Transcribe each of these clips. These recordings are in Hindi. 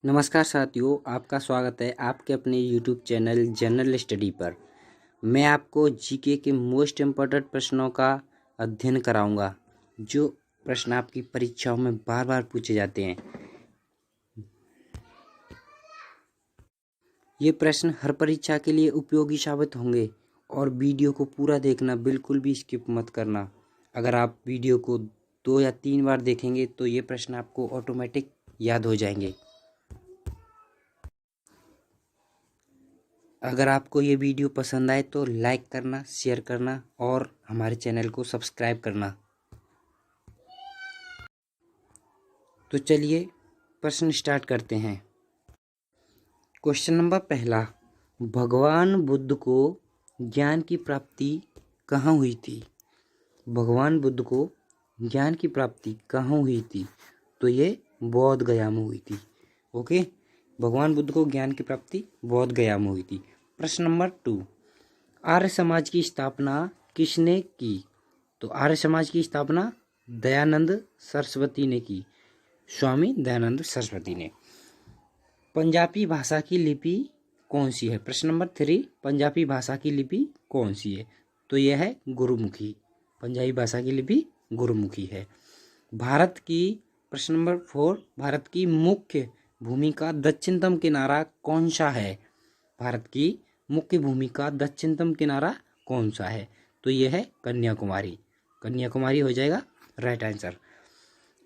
नमस्कार साथियों, आपका स्वागत है आपके अपने YouTube चैनल जनरल स्टडी पर। मैं आपको जीके के मोस्ट इम्पोर्टेंट प्रश्नों का अध्ययन कराऊंगा, जो प्रश्न आपकी परीक्षाओं में बार बार पूछे जाते हैं। ये प्रश्न हर परीक्षा के लिए उपयोगी साबित होंगे और वीडियो को पूरा देखना, बिल्कुल भी स्किप मत करना। अगर आप वीडियो को 2 या 3 बार देखेंगे तो ये प्रश्न आपको ऑटोमेटिक याद हो जाएंगे। अगर आपको ये वीडियो पसंद आए तो लाइक करना, शेयर करना और हमारे चैनल को सब्सक्राइब करना। तो चलिए प्रश्न स्टार्ट करते हैं। क्वेश्चन नंबर पहला, भगवान बुद्ध को ज्ञान की प्राप्ति कहाँ हुई थी? भगवान बुद्ध को ज्ञान की प्राप्ति कहाँ हुई थी? तो ये बौद्ध गया में हुई थी। ओके, भगवान बुद्ध को ज्ञान की प्राप्ति बौद्ध गया में हुई थी। प्रश्न नंबर 2, आर्य समाज की स्थापना किसने की? तो आर्य समाज की स्थापना दयानंद सरस्वती ने की, स्वामी दयानंद सरस्वती ने। पंजाबी भाषा की लिपि कौन सी है? प्रश्न नंबर 3, पंजाबी भाषा की लिपि कौन सी है? तो यह है गुरुमुखी। पंजाबी भाषा की लिपि गुरुमुखी है। भारत की प्रश्न नंबर 4, भारत की मुख्य भूमि का दक्षिणतम किनारा कौन सा है? भारत की मुख्य भूमि का दक्षिणतम किनारा कौन सा है? तो यह है कन्याकुमारी। कन्याकुमारी हो जाएगा राइट आंसर।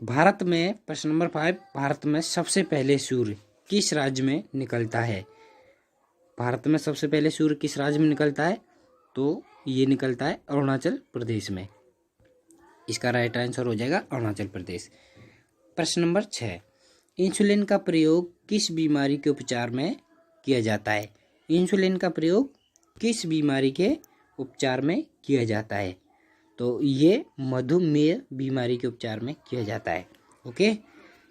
भारत में प्रश्न नंबर 5, भारत में सबसे पहले सूर्य किस राज्य में निकलता है? भारत में सबसे पहले सूर्य किस राज्य में निकलता है? तो ये निकलता है अरुणाचल प्रदेश में। इसका राइट आंसर हो जाएगा अरुणाचल प्रदेश। प्रश्न नंबर 6, इंसुलिन का प्रयोग किस बीमारी के उपचार में किया जाता है? इंसुलिन का प्रयोग किस बीमारी के उपचार में किया जाता है? तो ये मधुमेह बीमारी के उपचार में किया जाता है। ओके,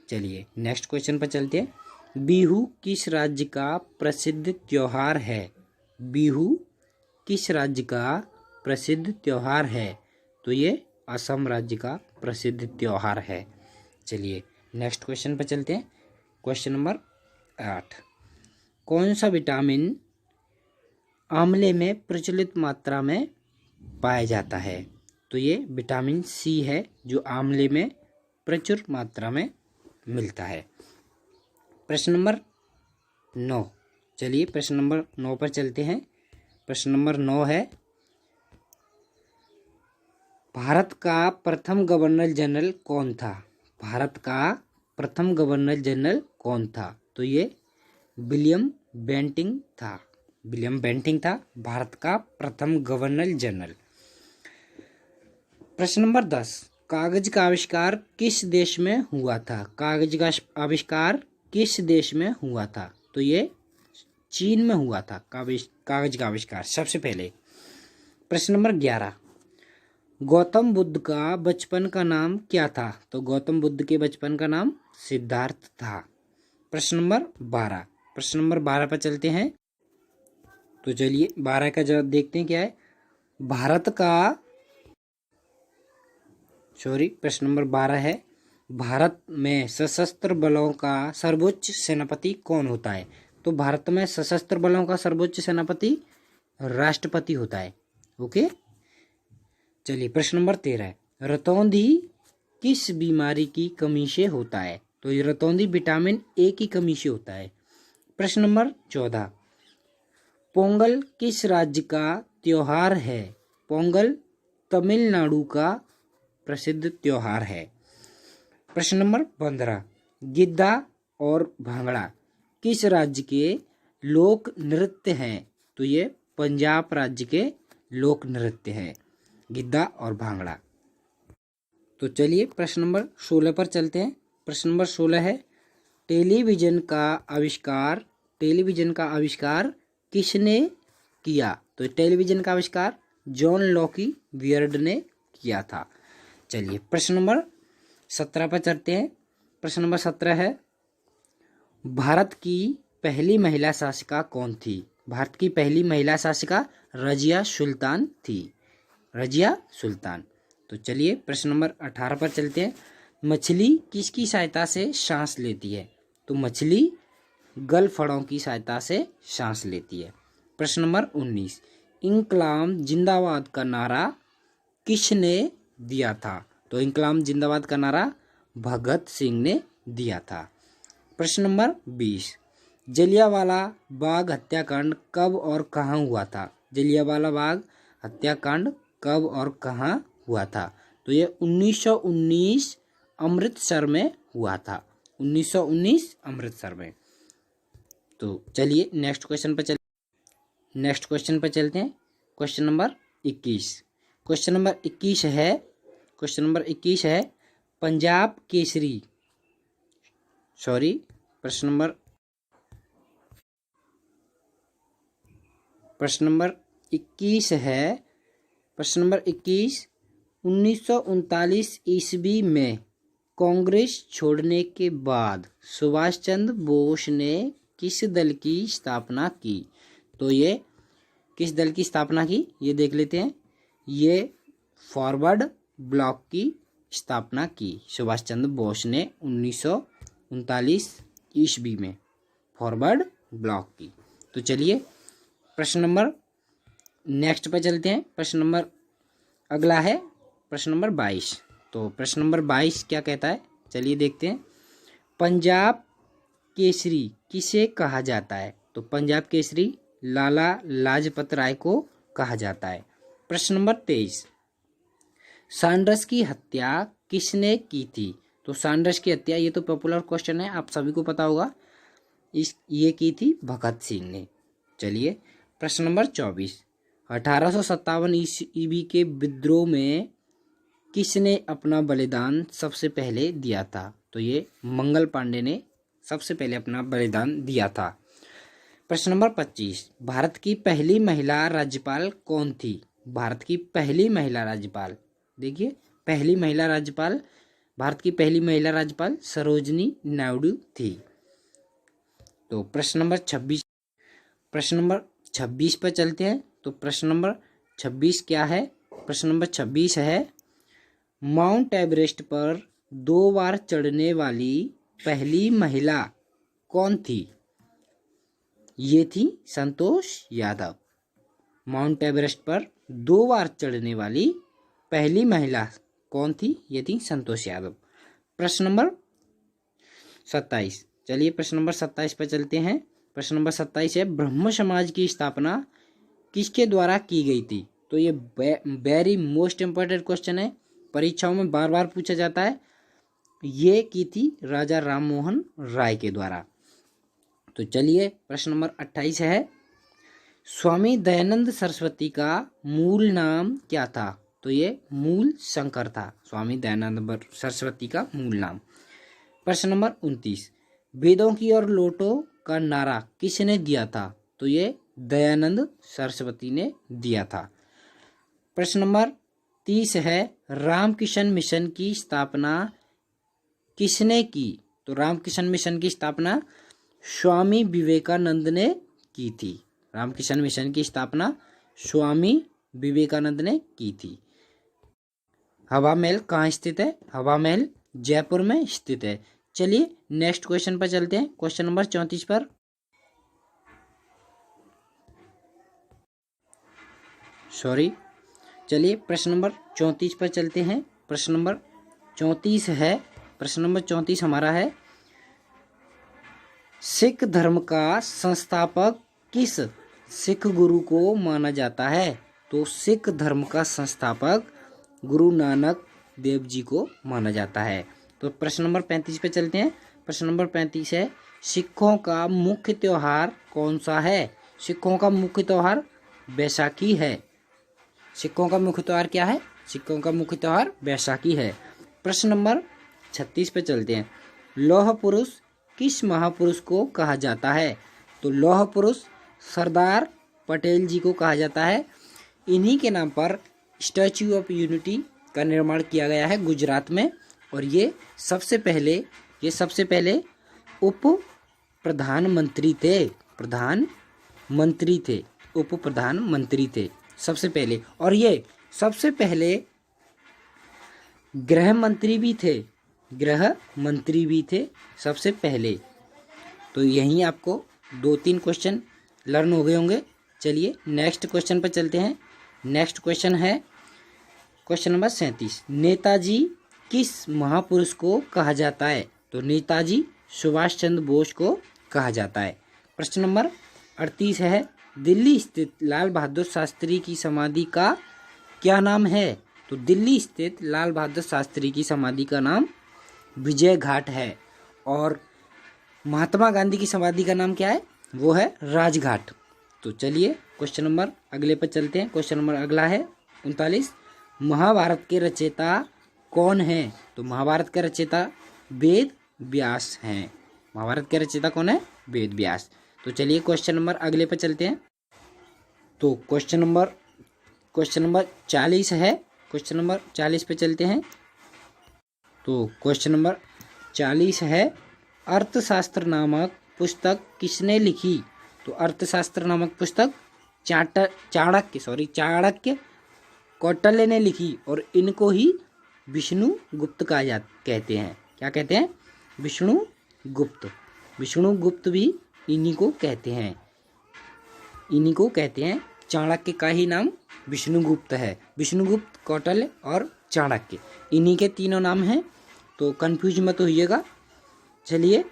चलिए नेक्स्ट क्वेश्चन पर चलते हैं। बिहू किस राज्य का प्रसिद्ध त्योहार है? बिहू किस राज्य का प्रसिद्ध त्योहार है? तो ये असम राज्य का प्रसिद्ध त्योहार है। चलिए नेक्स्ट क्वेश्चन पर चलते हैं। क्वेश्चन नंबर 8, कौन सा विटामिन आंवले में प्रचलित मात्रा में पाया जाता है? तो ये विटामिन सी है, जो आंवले में प्रचुर मात्रा में मिलता है। प्रश्न नंबर 9, चलिए प्रश्न नंबर 9 पर चलते हैं। प्रश्न नंबर 9 है, भारत का प्रथम गवर्नर जनरल कौन था? भारत का प्रथम गवर्नर जनरल कौन था? तो ये विलियम बेंटिंक था। विलियम बेंटिंक था भारत का प्रथम गवर्नर जनरल। प्रश्न नंबर 10, कागज का आविष्कार किस देश में हुआ था? कागज का आविष्कार किस देश में हुआ था? तो ये चीन में हुआ था कागज का आविष्कार सबसे पहले। प्रश्न नंबर 11, गौतम बुद्ध का बचपन का नाम क्या था? तो गौतम बुद्ध के बचपन का नाम सिद्धार्थ था। प्रश्न नंबर 12, प्रश्न नंबर 12 पर चलते हैं। तो चलिए 12 का जवाब देखते हैं क्या है। प्रश्न नंबर 12 है, भारत में सशस्त्र बलों का सर्वोच्च सेनापति कौन होता है? तो भारत में सशस्त्र बलों का सर्वोच्च सेनापति राष्ट्रपति होता है। ओके, चलिए प्रश्न नंबर 13, रतौंधी किस बीमारी की कमी से होता है? तो ये रतौंधी विटामिन ए की कमी से होता है। प्रश्न नंबर 14, पोंगल किस राज्य का त्योहार है? पोंगल तमिलनाडु का प्रसिद्ध त्योहार है। प्रश्न नंबर 15, गिद्दा और भांगड़ा किस राज्य के लोक नृत्य हैं? तो ये पंजाब राज्य के लोक नृत्य हैं, गिद्दा और भांगड़ा। तो चलिए प्रश्न नंबर 16 पर चलते हैं। प्रश्न नंबर 16 है, टेलीविजन का आविष्कार किसने किया? तो टेलीविजन का आविष्कार जॉन लॉकी वियर्ड ने किया था। चलिए प्रश्न नंबर 17 पर चलते हैं। प्रश्न नंबर 17 है, भारत की पहली महिला शासिका कौन थी? भारत की पहली महिला शासिका रजिया सुल्तान थी, रजिया सुल्तान। तो चलिए प्रश्न नंबर 18 पर चलते हैं। मछली किसकी सहायता से सांस लेती है? तो मछली गलफड़ों की सहायता से सांस लेती है। प्रश्न नंबर 19, इंकलाब जिंदाबाद का नारा किसने दिया था? तो इंकलाब जिंदाबाद का नारा भगत सिंह ने दिया था। प्रश्न नंबर 20, जलियांवाला बाग हत्याकांड कब और कहाँ हुआ था? जलियांवाला बाग हत्याकांड कब और कहाँ हुआ था? तो ये 1919 अमृतसर में हुआ था। 1919 अमृतसर में। तो चलिए नेक्स्ट क्वेश्चन पर चलते हैं। Question number 21। क्वेश्चन नंबर 21 है पंजाब केसरी। प्रश्न नंबर 21 है। प्रश्न नंबर 21, 1939 ईस्वी में कांग्रेस छोड़ने के बाद सुभाष चंद्र बोस ने किस दल की स्थापना की? तो ये किस दल की स्थापना की ये देख लेते हैं। ये फॉरवर्ड ब्लॉक की स्थापना की सुभाष चंद्र बोस ने 1939 ईस्वी में फॉरवर्ड ब्लॉक की। तो चलिए प्रश्न नंबर नेक्स्ट पे चलते हैं। प्रश्न नंबर अगला है प्रश्न नंबर 22। तो प्रश्न नंबर 22 क्या कहता है, चलिए देखते हैं। पंजाब केसरी किसे कहा जाता है? तो पंजाब केसरी लाला लाजपत राय को कहा जाता है। प्रश्न नंबर 23, सैंडर्स की हत्या किसने की थी? तो सैंडर्स की हत्या, ये तो पॉपुलर क्वेश्चन है, आप सभी को पता होगा, ये की थी भगत सिंह ने। चलिए प्रश्न नंबर 24, 1857 ईस्वी के विद्रोह में किसने अपना बलिदान सबसे पहले दिया था? तो ये मंगल पांडे ने सबसे पहले अपना बलिदान दिया था। प्रश्न नंबर 25, भारत की पहली महिला राज्यपाल कौन थी? भारत की पहली महिला राज्यपाल, देखिए पहली महिला राज्यपाल, भारत की पहली महिला राज्यपाल सरोजिनी नायडू थी। तो प्रश्न नंबर 26 पर चलते हैं। तो प्रश्न नंबर 26 क्या है? प्रश्न नंबर 26 है माउंट एवरेस्ट पर 2 बार चढ़ने वाली पहली महिला कौन थी? ये थी संतोष यादव। माउंट एवरेस्ट पर 2 बार चढ़ने वाली पहली महिला कौन थी? ये थी संतोष यादव। प्रश्न नंबर 27, चलिए प्रश्न नंबर 27 पर चलते हैं। प्रश्न नंबर 27 है ब्रह्म समाज की स्थापना किसके द्वारा की गई थी? तो ये वेरी मोस्ट इम्पोर्टेंट क्वेश्चन है, परीक्षाओं में बार बार पूछा जाता है। ये की थी राजा राम मोहन राय के द्वारा। तो चलिए प्रश्न नंबर 28 है स्वामी दयानंद सरस्वती का मूल नाम क्या था? तो ये मूल शंकर था, स्वामी दयानंद सरस्वती का मूल नाम। प्रश्न नंबर 29, वेदों की ओर लौटो का नारा किसने दिया था? तो ये दयानंद सरस्वती ने दिया था। प्रश्न नंबर 30 है रामकृष्ण मिशन की स्थापना किसने की? तो रामकृष्ण मिशन की स्थापना स्वामी विवेकानंद ने की थी। रामकृष्ण मिशन की स्थापना स्वामी विवेकानंद ने की थी। हवा महल कहाँ स्थित है? हवा महल जयपुर में स्थित है। चलिए नेक्स्ट क्वेश्चन पर चलते हैं। क्वेश्चन नंबर 34 पर। चलिए प्रश्न नंबर 34 पर चलते हैं। प्रश्न नंबर 34 है, प्रश्न नंबर 34 हमारा है सिख धर्म का संस्थापक किस सिख गुरु को माना जाता है? तो सिख धर्म का संस्थापक गुरु नानक देव जी को माना जाता है। तो प्रश्न नंबर 35 पे चलते हैं। प्रश्न नंबर 35 है सिखों का मुख्य त्योहार कौन सा है? सिखों का मुख्य त्योहार बैसाखी है। सिखों का मुख्य त्योहार क्या है? सिखों का मुख्य त्योहार बैसाखी है। प्रश्न नंबर 36 पे चलते हैं। लौह पुरुष किस महापुरुष को कहा जाता है? तो लौह पुरुष सरदार पटेल जी को कहा जाता है। इन्हीं के नाम पर स्टैच्यू ऑफ यूनिटी का निर्माण किया गया है गुजरात में। और ये सबसे पहले उप प्रधानमंत्री थे, उप प्रधानमंत्री थे सबसे पहले। और ये सबसे पहले गृह मंत्री भी थे सबसे पहले। तो यहीं आपको 2-3 क्वेश्चन लर्न हो गए होंगे। चलिए नेक्स्ट क्वेश्चन पर चलते हैं। नेक्स्ट क्वेश्चन है क्वेश्चन नंबर 37। नेताजी किस महापुरुष को कहा जाता है? तो नेताजी सुभाष चंद्र बोस को कहा जाता है। प्रश्न नंबर 38 है, दिल्ली स्थित लाल बहादुर शास्त्री की समाधि का क्या नाम है? तो दिल्ली स्थित लाल बहादुर शास्त्री की समाधि का नाम विजय घाट है। और महात्मा गांधी की समाधि का नाम क्या है? वो है राजघाट। तो चलिए क्वेश्चन नंबर अगले पर चलते हैं। क्वेश्चन नंबर अगला है 39। महाभारत के रचयिता कौन है? तो महाभारत के रचयिता वेद व्यास हैं। महाभारत के रचयिता कौन है? वेद व्यास। तो चलिए क्वेश्चन नंबर अगले पर चलते हैं। तो क्वेश्चन नंबर 40 है। क्वेश्चन नंबर 40 पे चलते हैं। तो क्वेश्चन नंबर 40 है, अर्थशास्त्र नामक पुस्तक किसने लिखी? तो अर्थशास्त्र नामक पुस्तक चाणक्य कौटिल्य ने लिखी और इनको ही विष्णु गुप्त कहते हैं। क्या कहते हैं? विष्णु गुप्त भी इन्हीं को कहते हैं। चाणक्य का ही नाम विष्णुगुप्त है। विष्णुगुप्त, कौटिल्य और चाणक्य, इन्हीं के तीनों नाम हैं। तो कंफ्यूज मत होइएगा। चलिए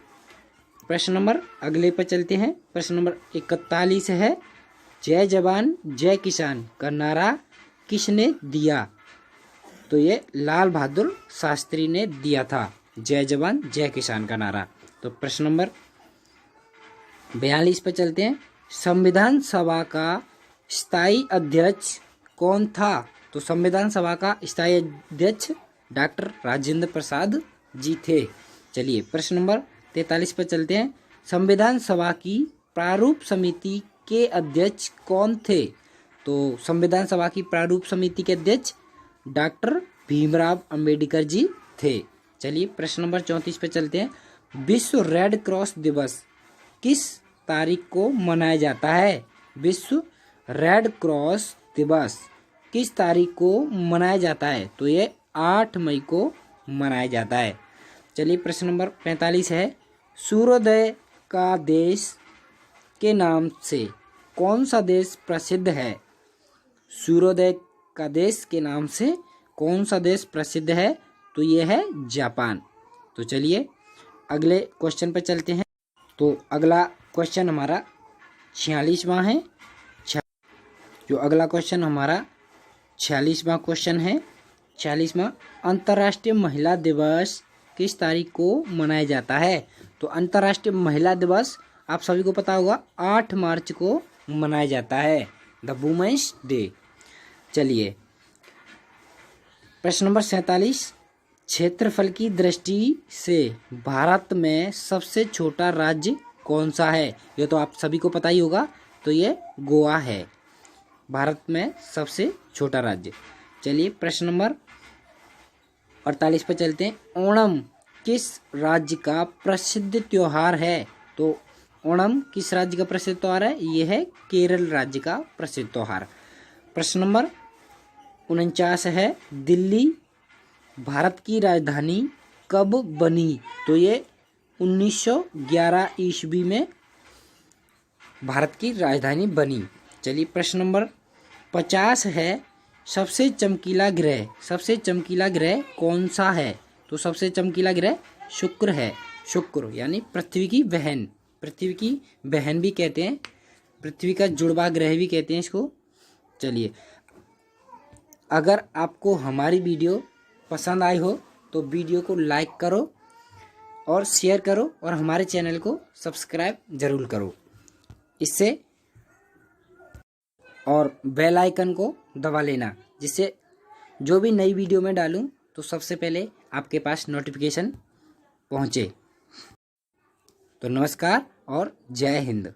प्रश्न नंबर अगले पर चलते हैं। प्रश्न नंबर 41 है, जय जवान जय किसान का नारा किसने दिया? तो ये लाल बहादुर शास्त्री ने दिया था, जय जवान जय किसान का नारा। तो प्रश्न नंबर 42 पर चलते हैं। संविधान सभा का स्थायी अध्यक्ष कौन था? तो संविधान सभा का स्थायी अध्यक्ष डॉक्टर राजेंद्र प्रसाद जी थे। चलिए प्रश्न नंबर 43 पर चलते हैं। संविधान सभा की प्रारूप समिति के अध्यक्ष कौन थे? तो संविधान सभा की प्रारूप समिति के अध्यक्ष डॉक्टर भीमराव अंबेडकर जी थे। चलिए प्रश्न नंबर 34 पे चलते हैं। विश्व रेड क्रॉस दिवस किस तारीख को मनाया जाता है? विश्व रेड क्रॉस दिवस किस तारीख को मनाया जाता है? तो ये 8 मई को मनाया जाता है। चलिए प्रश्न नंबर 45 है, सूर्योदय का देश के नाम से कौन सा देश प्रसिद्ध है? सूर्योदय का देश के नाम से कौन सा देश प्रसिद्ध है? तो ये है जापान। तो चलिए अगले क्वेश्चन पर चलते हैं। तो अगला क्वेश्चन हमारा 46वां है। जो अगला क्वेश्चन हमारा 46वां क्वेश्चन है। 46वां, अंतर्राष्ट्रीय महिला दिवस किस तारीख को मनाया जाता है? तो अंतर्राष्ट्रीय महिला दिवस आप सभी को पता होगा 8 मार्च को मनाया जाता है, द वुमेन्स डे। चलिए प्रश्न नंबर 47, क्षेत्रफल की दृष्टि से भारत में सबसे छोटा राज्य कौन सा है? ये तो आप सभी को पता ही होगा। तो ये गोवा है, भारत में सबसे छोटा राज्य। चलिए प्रश्न नंबर 48 पर चलते हैं। ओणम किस राज्य का प्रसिद्ध त्योहार है? तो ओणम किस राज्य का प्रसिद्ध त्योहार है? ये है केरल राज्य का प्रसिद्ध त्योहार। प्रश्न नंबर 49 है, दिल्ली भारत की राजधानी कब बनी? तो ये 1911 ईस्वी में भारत की राजधानी बनी। चलिए प्रश्न नंबर 50 है, सबसे चमकीला ग्रह कौन सा है? तो सबसे चमकीला ग्रह शुक्र है। शुक्र यानी पृथ्वी की बहन भी कहते हैं, पृथ्वी का जुड़वा ग्रह भी कहते हैं इसको। चलिए अगर आपको हमारी वीडियो पसंद आई हो तो वीडियो को लाइक करो और शेयर करो और हमारे चैनल को सब्सक्राइब जरूर करो इससे, और बेल आइकन को दबा लेना, जिससे जो भी नई वीडियो में डालूं तो सबसे पहले आपके पास नोटिफिकेशन पहुंचे। तो नमस्कार और जय हिंद।